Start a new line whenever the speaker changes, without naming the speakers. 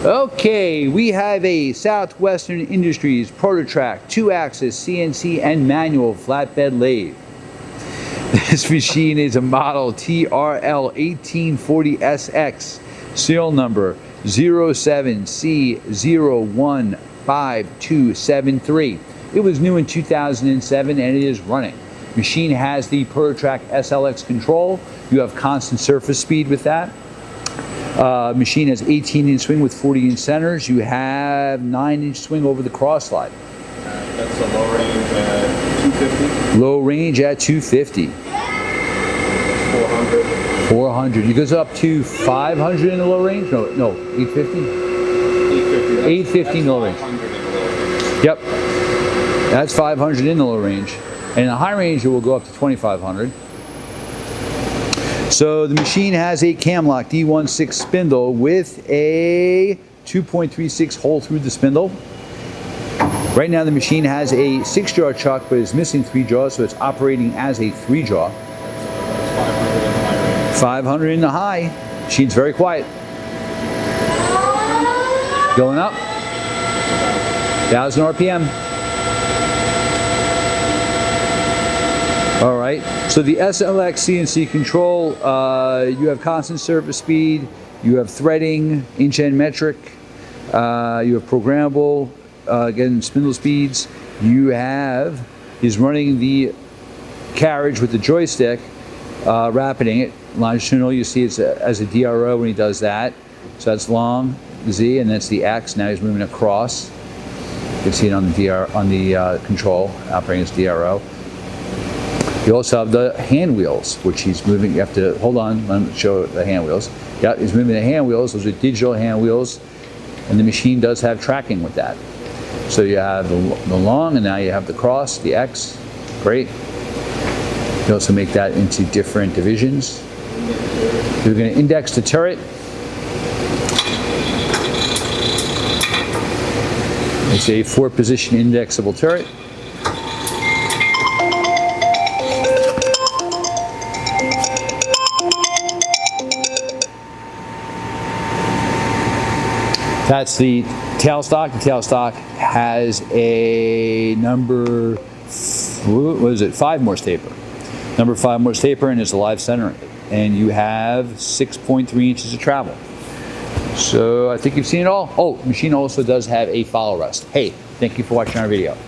Okay, we have a Southwestern Industries Trak 2-axis CNC and manual flatbed lathe. This machine is a model Trl 1840Sx, serial number 07C015273. It was new in 2007 and it is running. Machine has the Trak SLX control. You have constant surface speed with that. Machine has 18-inch swing with 40-inch centers. You have 9-inch swing over the cross slide.
That's a low range at 250.
Low range at 250.
400.
400. It goes up to 500 in the low range? No, 850? 850 in the low range. Yep. That's 500 in the low range. And in the high range, it will go up to 2,500. So the machine has a CAMLOCK D16 spindle with a 2.36 hole through the spindle. Right now the machine has a 6-jaw chuck, but it's missing 3 jaws, so it's operating as a 3-jaw. 500 in the high. Machine's very quiet. Going up. 1,000 RPM. All right, so the SLX CNC control, you have constant surface speed, you have threading, inch and metric, you have programmable, again, spindle speeds. You have, is running the carriage with the joystick, rapiding it. Longitudinal, you see it's as a DRO when he does that. So that's long, Z, and that's the X. Now he's moving across. You can see it on the control, operating as DRO. You also have the hand wheels, which he's moving. You have to hold on. Let me show the hand wheels. Yeah, he's moving the hand wheels. Those are digital hand wheels, and the machine does have tracking with that. So you have the long, and now you have the cross, the X. Great. You also make that into different divisions. You're going to index the turret. It's a 4-position indexable turret. That's the tailstock. The tailstock has a number, what is it, 5 Morse taper. Number 5 Morse taper, and there's a live center. And you have 6.3 inches of travel. So I think you've seen it all. Oh, the machine also does have a follow rest. Hey, thank you for watching our video.